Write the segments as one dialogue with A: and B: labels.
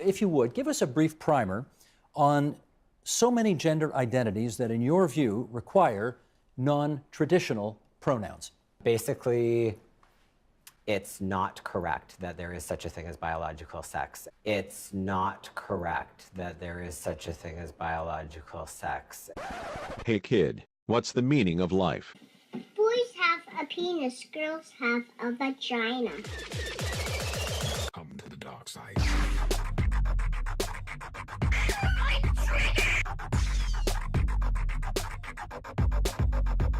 A: if you would, give us a brief primer on so many gender identities that, in your view, require non-traditional pronouns.
B: Basically, it's not correct that there is such a thing as biological sex. It's not correct that there is such a thing as biological sex.
C: Hey kid, what's the meaning of life?
D: Boys have a penis, girls have a vagina.
E: Come to the dark side.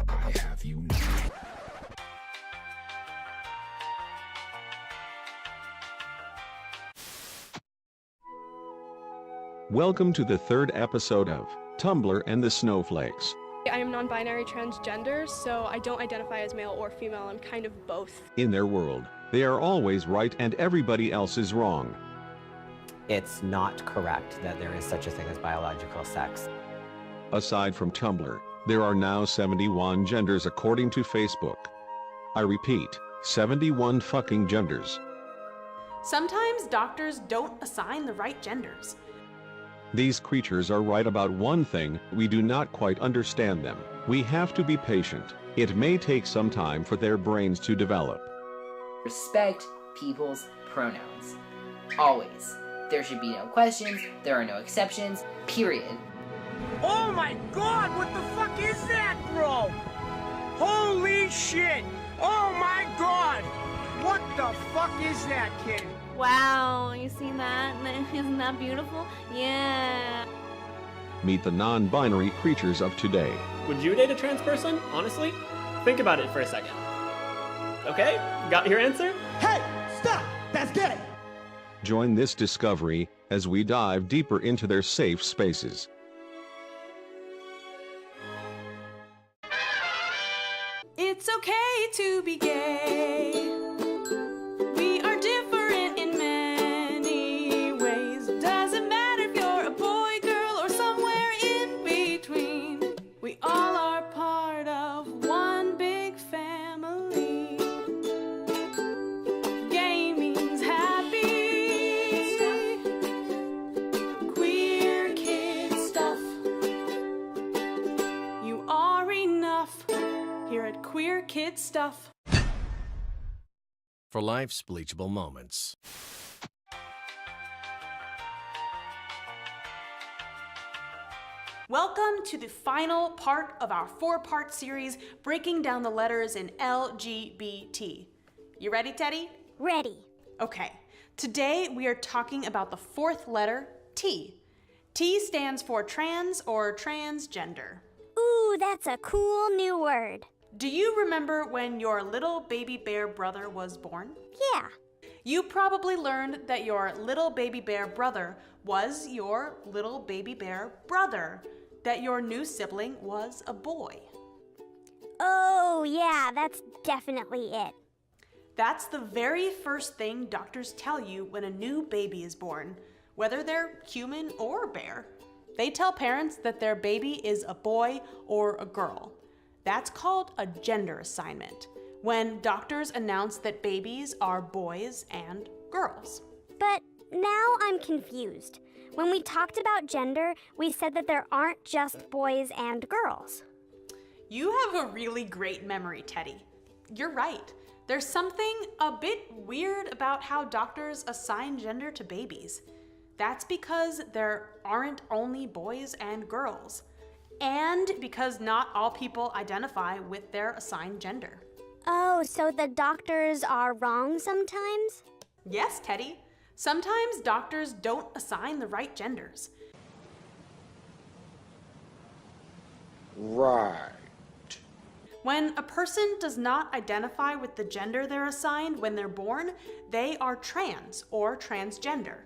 E: I have you now.
C: Welcome to the third episode of Tumblr and the Snowflakes.
F: I am non-binary transgender, so I don't identify as male or female. I'm kind of both.
C: In their world, they are always right and everybody else is wrong.
B: It's not correct that there is such a thing as biological sex.
C: Aside from Tumblr, there are now 71 genders according to Facebook. I repeat, 71 fucking genders.
G: Sometimes doctors don't assign the right genders.
C: These creatures are right about one thing: we do not quite understand them. We have to be patient. It may take some time for their brains to develop.
H: Respect people's pronouns. Always. There should be no questions, there are no exceptions, period.
I: Oh my god, what the fuck is that, bro? Holy shit! Oh my god! What the fuck is that, kid?
J: Wow, you see that? Isn't that beautiful? Yeah.
C: Meet the non-binary creatures of today.
K: Would you date a trans person? Honestly? Think about it for a second. Okay, got your answer?
I: Hey, stop! That's gay!
C: Join this discovery as we dive deeper into their safe spaces.
G: It's okay to be gay. We are different in many ways. Doesn't matter if you're a boy, girl, or somewhere in between. We all are part of one big family. Gay means happy. Queer kid stuff. You are enough here at Queer Kid Stuff.
E: For life's bleachable moments.
G: Welcome to the final part of our 4-part series breaking down the letters in LGBT. You ready, Teddy?
D: Ready.
G: Okay, today we are talking about the 4th letter, T. T stands for trans or transgender.
D: Ooh, that's a cool new word.
G: Do you remember when your little baby bear brother was born?
D: Yeah.
G: You probably learned that your little baby bear brother was your little baby bear brother, that your new sibling was a boy.
D: Oh, yeah, that's definitely it.
G: That's the very first thing doctors tell you when a new baby is born, whether they're human or bear. They tell parents that their baby is a boy or a girl. That's called a gender assignment, when doctors announce that babies are boys and girls.
D: But now I'm confused. When we talked about gender, we said that there aren't just boys and girls.
G: You have a really great memory, Teddy. You're right. There's something a bit weird about how doctors assign gender to babies. That's because there aren't only boys and girls, and because not all people identify with their assigned gender.
D: Oh, so the doctors are wrong sometimes?
G: Yes, Teddy. Sometimes doctors don't assign the right genders.
E: Right.
G: When a person does not identify with the gender they're assigned when they're born, they are trans or transgender.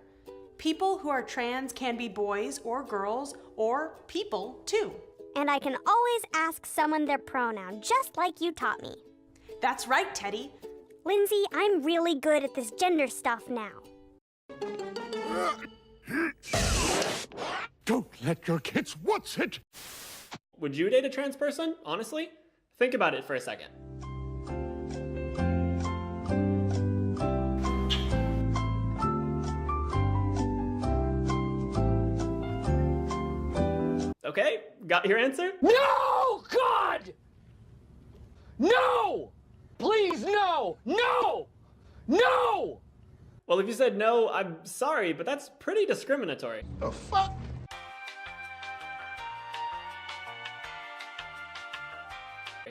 G: People who are trans can be boys or girls or people too.
D: And I can always ask someone their pronoun, just like you taught me.
G: That's right, Teddy.
D: Lindsay, I'm really good at this gender stuff now.
E: Don't let your kids what's it?
K: Would you date a trans person? Honestly? Think about it for a second. Okay, got your answer?
I: No! God! No! Please, no! No! No!
K: Well, if you said no, I'm sorry, but that's pretty discriminatory.
E: The fuck?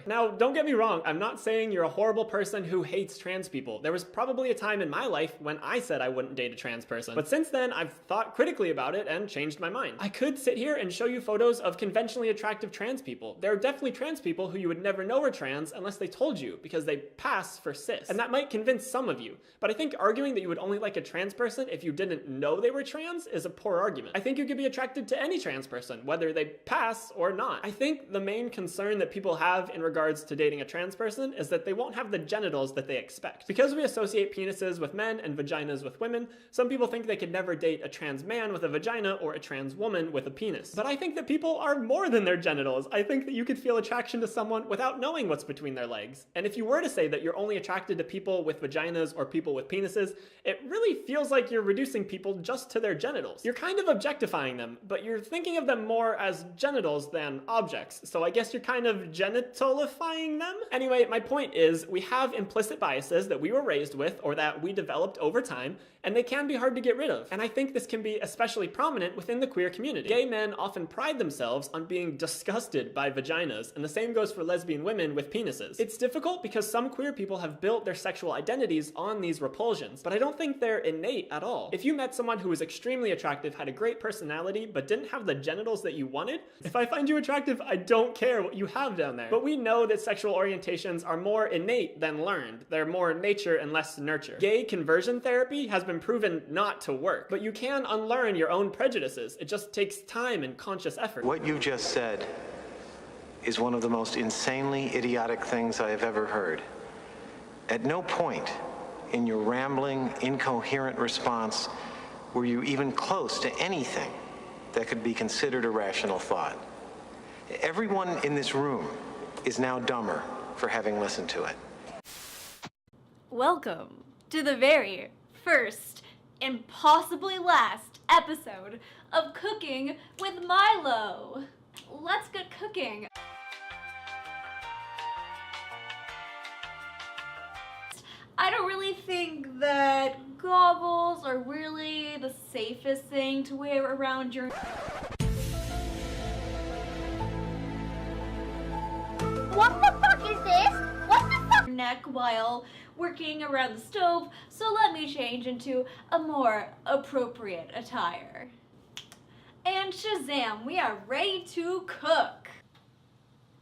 K: Now, don't get me wrong, I'm not saying you're a horrible person who hates trans people. There was probably a time in my life when I said I wouldn't date a trans person. But since then, I've thought critically about it and changed my mind. I could sit here and show you photos of conventionally attractive trans people. There are definitely trans people who you would never know are trans unless they told you, because they pass for cis. And that might convince some of you. But I think arguing that you would only like a trans person if you didn't know they were trans is a poor argument. I think you could be attracted to any trans person, whether they pass or not. I think the main concern that people have in regards to dating a trans person is that they won't have the genitals that they expect. Because we associate penises with men and vaginas with women, some people think they could never date a trans man with a vagina or a trans woman with a penis. But I think that people are more than their genitals. I think that you could feel attraction to someone without knowing what's between their legs. And if you were to say that you're only attracted to people with vaginas or people with penises, it really feels like you're reducing people just to their genitals. You're kind of objectifying them, but you're thinking of them more as genitals than objects. So I guess you're kind of genitalifying them? Anyway, my point is we have implicit biases that we were raised with or that we developed over time, and they can be hard to get rid of. And I think this can be especially prominent within the queer community. Gay men often pride themselves on being disgusted by vaginas, and the same goes for lesbian women with penises. It's difficult because some queer people have built their sexual identities on these repulsions, but I don't think they're innate at all. If you met someone who was extremely attractive, had a great personality, but didn't have the genitals that you wanted, if I find you attractive, I don't care what you have down there. But we know that sexual orientations are more innate than learned. They're more nature and less nurture. Gay conversion therapy has been proven not to work, but you can unlearn your own prejudices. It just takes time and conscious effort.
L: What you just said is one of the most insanely idiotic things I have ever heard. At no point in your rambling, incoherent response were you even close to anything that could be considered a rational thought. Everyone in this room is now dumber for having listened to it.
J: Welcome to the very first and possibly last episode of Cooking with Milo. Let's get cooking. I don't really think that goggles are really the safest thing to wear around your
D: What the fuck is this? What the fuck?
J: neck while working around the stove, so let me change into a more appropriate attire. And shazam, we are ready to cook.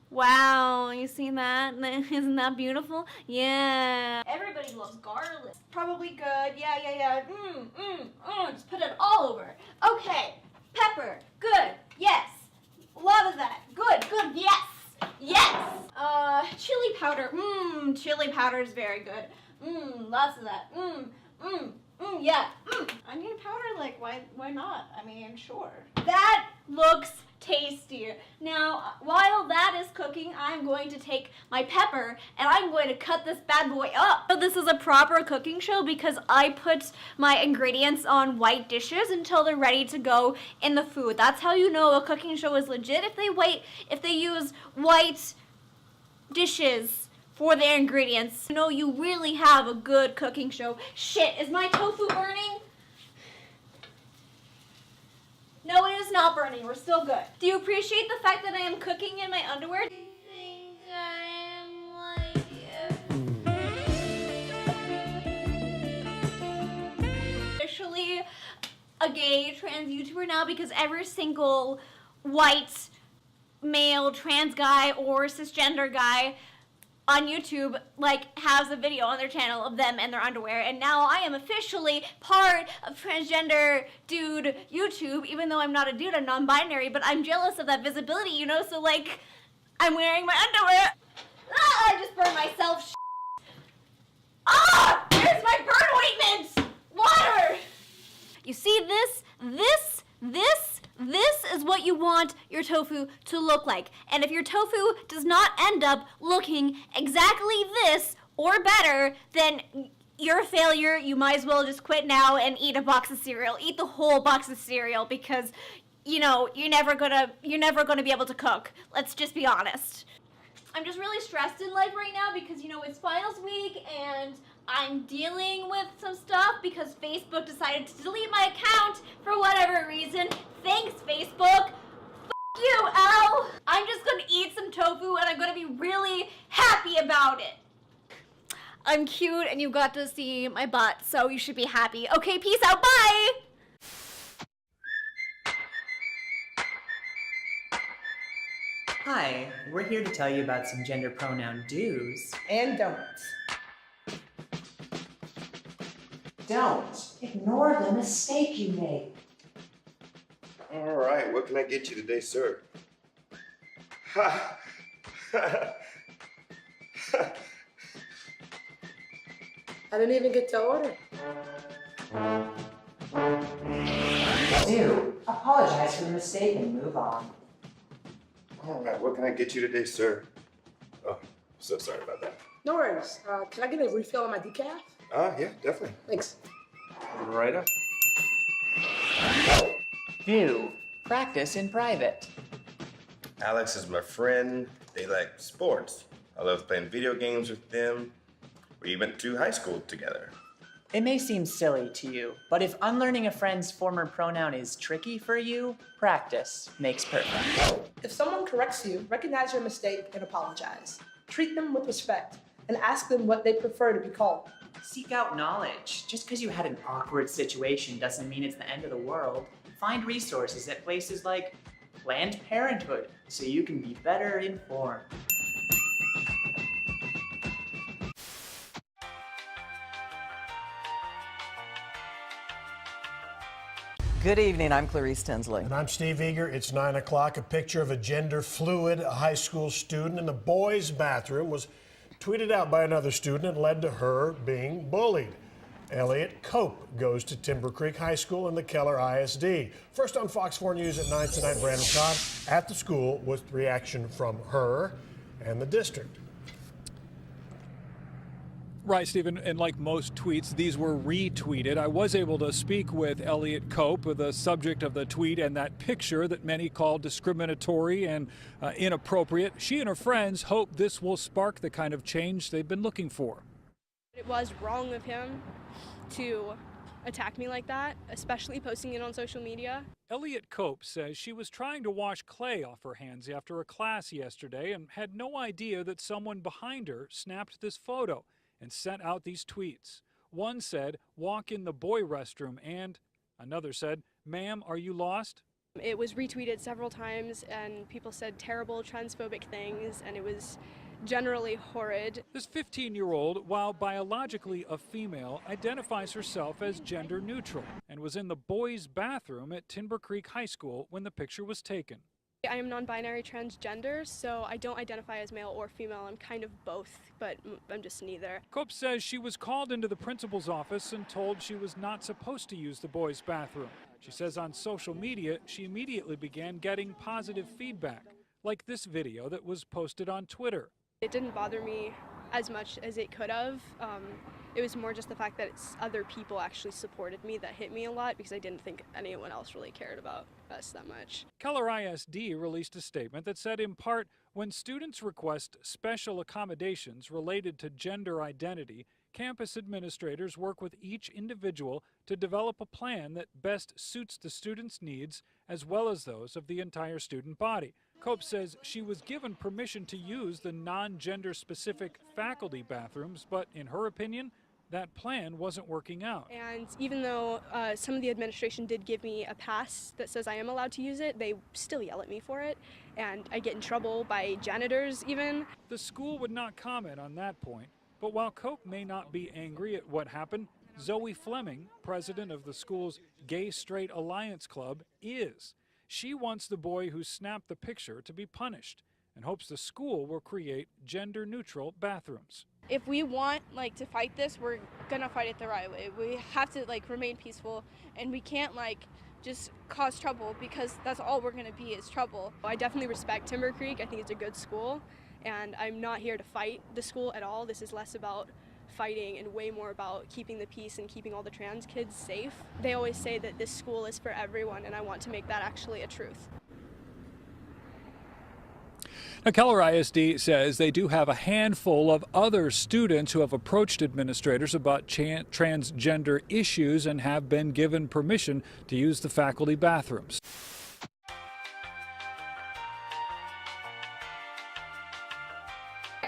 J: Wow, you seen that? Isn't that beautiful? Yeah. Everybody loves garlic. Probably good. Yeah. Just put it all over. Okay. Pepper. Good. Yes. A lot of that. Good. Yes. Yes. Chili powder. Chili powder is very good. Lots of that. Yeah. Onion powder, like, why not? I mean, sure. That looks tasty. Now, while that is cooking, I'm going to take my pepper and I'm going to cut this bad boy up. So this is a proper cooking show because I put my ingredients on white dishes until they're ready to go in the food. That's how you know a cooking show is legit, if they use white dishes for their ingredients. You know, you really have a good cooking show. Shit, is my tofu burning? No, it is not burning. We're still good. Do you appreciate the fact that I am cooking in my underwear? I think I am like officially a gay trans YouTuber now because every single white male trans guy or cisgender guy on YouTube, like, has a video on their channel of them and their underwear, and now I am officially part of transgender dude YouTube, even though I'm not a dude, I'm non-binary, but I'm jealous of that visibility, you know, so, like, I'm wearing my underwear. Ah, I just burned myself. Ah, where's my burn ointment? Water! You see this is what you want your tofu to look like. And if your tofu does not end up looking exactly this or better, then you're a failure. You might as well just quit now and eat a box of cereal. Eat the whole box of cereal because you know, you're never gonna be able to cook. Let's just be honest. I'm just really stressed in life right now because, you know, it's finals week and I'm dealing with some stuff because Facebook decided to delete my account for whatever reason. Thanks, Facebook. F you, Al. I'm just gonna eat some tofu and I'm gonna be really happy about it. I'm cute and you got to see my butt, so you should be happy. Okay, peace out, bye!
M: Hi, we're here to tell you about some gender pronoun do's and don'ts.
N: Don't ignore the mistake you made.
O: All right, what can I get you today, sir? Ha!
P: I didn't even get to order.
N: Do apologize for the mistake and move on.
O: All right, what can I get you today, sir? Oh, so sorry about that.
P: No worries. Can I get a refill on my decaf?
O: Yeah, definitely.
P: Thanks.
O: Right up.
M: Do practice in private.
O: Alex is my friend. They like sports. I love playing video games with them. We went to high school together.
M: It may seem silly to you, but if unlearning a friend's former pronoun is tricky for you, practice makes perfect.
P: If someone corrects you, recognize your mistake and apologize. Treat them with respect and ask them what they prefer to be called.
M: Seek out knowledge. Just because you had an awkward situation doesn't mean it's the end of the world. Find resources at places like Planned Parenthood so you can be better informed.
Q: Good evening, I'm Clarice Tinsley.
E: And I'm Steve Eager. It's 9 o'clock. A picture of a gender-fluid high school student in the boys' bathroom was tweeted out by another student and led to her being bullied. Elliot Cope goes to Timber Creek High School and the Keller ISD. First on Fox 4 News at 9 tonight, Brandon Cobb at the school with reaction from her and the district.
R: Right, Stephen, and like most tweets, these were retweeted. I was able to speak with Elliot Cope, the subject of the tweet, and that picture that many call discriminatory and inappropriate. She and her friends hope this will spark the kind of change they've been looking for.
F: It was wrong of him to attack me like that, especially posting it on social media.
R: Elliot Cope says she was trying to wash clay off her hands after a class yesterday and had no idea that someone behind her snapped this photo and sent out these tweets. One said, "Walk in the boy restroom," and another said, "Ma'am, are you lost?"
F: It was retweeted several times and people said terrible transphobic things and it was generally horrid.
R: This 15-year-old, while biologically a female, identifies herself as gender neutral and was in the boys' bathroom at Timber Creek High School when the picture was taken.
F: I am non-binary transgender, so I don't identify as male or female. I'm kind of both, but I'm just neither.
R: Cope says she was called into the principal's office and told she was not supposed to use the boys' bathroom. She says on social media, she immediately began getting positive feedback, like this video that was posted on Twitter.
F: It didn't bother me as much as it could have. It was more just the fact that other people actually supported me that hit me a lot because I didn't think anyone else really cared about us that much.
R: Keller ISD released a statement that said, in part, when students request special accommodations related to gender identity, campus administrators work with each individual to develop a plan that best suits the student's needs as well as those of the entire student body. Cope says she was given permission to use the non-gender specific faculty bathrooms, but in her opinion, that plan wasn't working out.
F: And even though some of the administration did give me a pass that says I am allowed to use it, they still yell at me for it, and I get in trouble by janitors even.
R: The school would not comment on that point, but while Cope may not be angry at what happened, Zoe Fleming, president of the school's Gay Straight Alliance Club, is. She wants the boy who snapped the picture to be punished and hopes the school will create gender-neutral bathrooms.
S: If we want to fight this, we're gonna fight it the right way. We have to remain peaceful, and we can't just cause trouble because that's all we're gonna be is trouble.
F: I definitely respect Timber Creek. I think it's a good school, and I'm not here to fight the school at all. This is less about fighting and way more about keeping the peace and keeping all the trans kids safe. They always say that this school is for everyone, and I want to make that actually a truth.
R: Now, Keller ISD says they do have a handful of other students who have approached administrators about transgender issues and have been given permission to use the faculty bathrooms.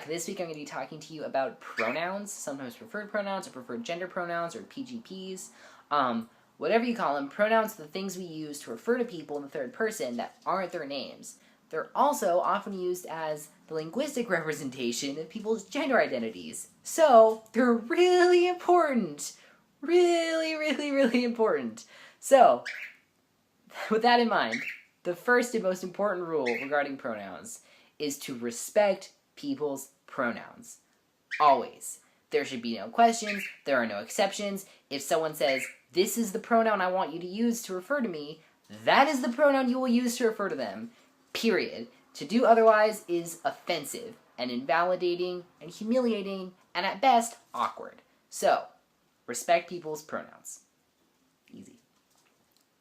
H: This week I'm going to be talking to you about pronouns, sometimes preferred pronouns or preferred gender pronouns or PGPs. Whatever you call them, pronouns are the things we use to refer to people in the third person that aren't their names. They're also often used as the linguistic representation of people's gender identities. So, they're really important. Really, really, really important. So, with that in mind, the first and most important rule regarding pronouns is to respect people's pronouns. Always. There should be no questions. There are no exceptions. If someone says, "This is the pronoun I want you to use to refer to me," that is the pronoun you will use to refer to them. Period. To do otherwise is offensive and invalidating and humiliating and at best awkward. So, respect people's pronouns. Easy.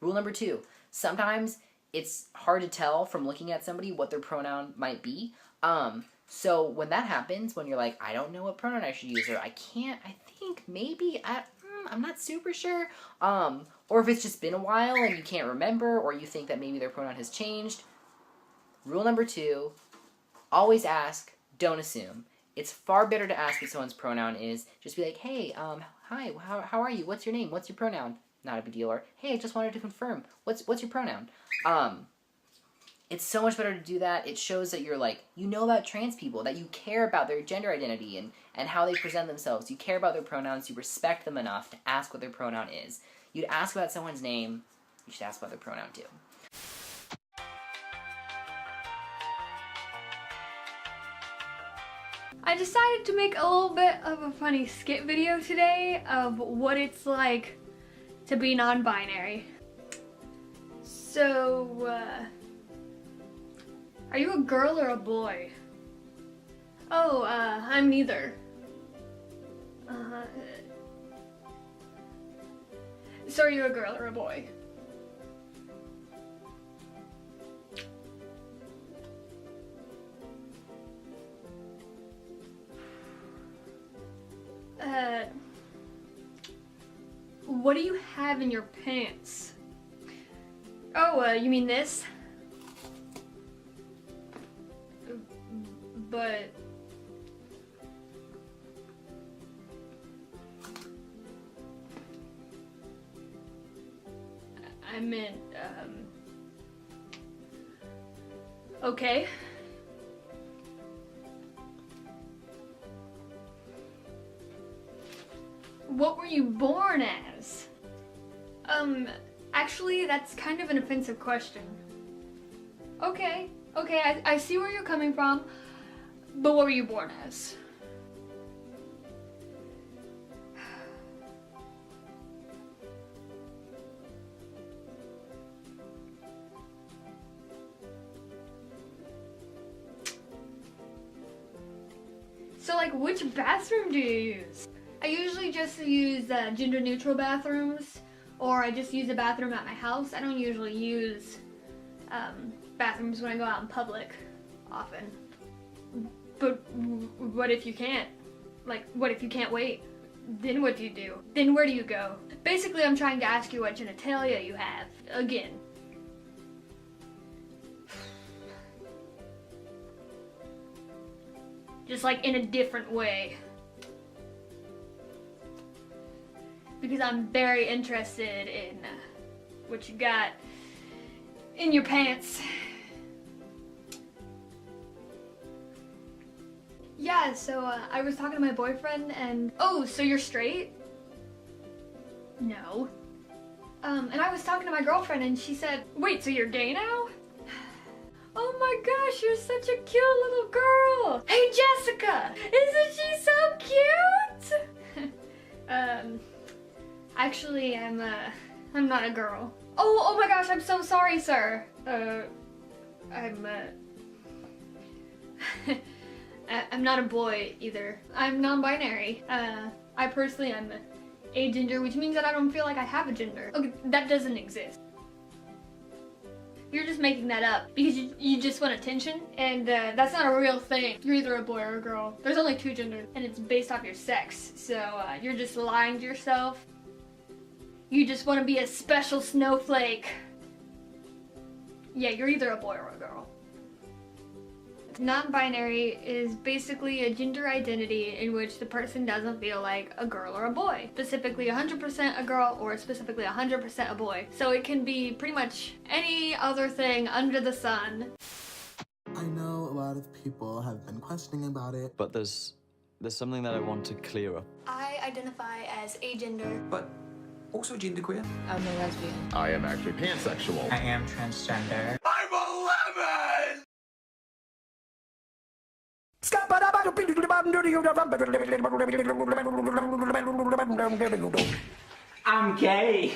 H: Rule number 2. Sometimes it's hard to tell from looking at somebody what their pronoun might be. So when that happens, when you're like, I don't know what pronoun I should use, or I think maybe, I'm not super sure. Or if it's just been a while and you can't remember, or you think that maybe their pronoun has changed. Rule number 2, always ask, don't assume. It's far better to ask what someone's pronoun is. Just be like, hey, hi, how are you? What's your name? What's your pronoun? Not a big deal. Or, hey, I just wanted to confirm. What's your pronoun? It's so much better to do that. It shows that you're like, you know about trans people, that you care about their gender identity and how they present themselves. You care about their pronouns. You respect them enough to ask what their pronoun is. You'd ask about someone's name. You should ask about their pronoun too.
T: I decided to make a little bit of a funny skit video today of what it's like to be non-binary. So, are you a girl or a boy? Oh, I'm neither. So are you a girl or a boy? What do you have in your pants? Oh, you mean this? But... I meant, okay. What were you born as? Actually, that's kind of an offensive question. Okay, I see where you're coming from, but what were you born as? So, like, which bathroom do you use? I usually just use gender-neutral bathrooms, or I just use a bathroom at my house. I don't usually use bathrooms when I go out in public often. But what if you can't? Like, what if you can't wait? Then what do you do? Then where do you go? Basically, I'm trying to ask you what genitalia you have. Again. Just like in a different way. Because I'm very interested in what you got in your pants. Yeah, so I was talking to my boyfriend and... Oh, so you're straight? No. And I was talking to my girlfriend and she said, wait, so you're gay now? Oh my gosh, you're such a cute little girl! Hey Jessica! Isn't she so cute? Actually, I'm not a girl. Oh my gosh, I'm so sorry, sir. I'm not a boy either. I'm non-binary. I personally am agender, which means that I don't feel like I have a gender. Okay, that doesn't exist. You're just making that up because you just want attention, and that's not a real thing. You're either a boy or a girl. There's only 2 genders, and it's based off your sex. So you're just lying to yourself. You just want to be a special snowflake. Yeah, you're either a boy or a girl. Non-binary is basically a gender identity in which the person doesn't feel like a girl or a boy. Specifically 100% a girl or specifically 100% a boy. So it can be pretty much any other thing under the sun.
U: I know a lot of people have been questioning about it, but there's something that I want to clear up.
T: I identify as agender.
U: But also genderqueer.
T: I'm a lesbian.
U: I am actually pansexual.
M: I am transgender.
U: I'm 11!
M: I'm gay.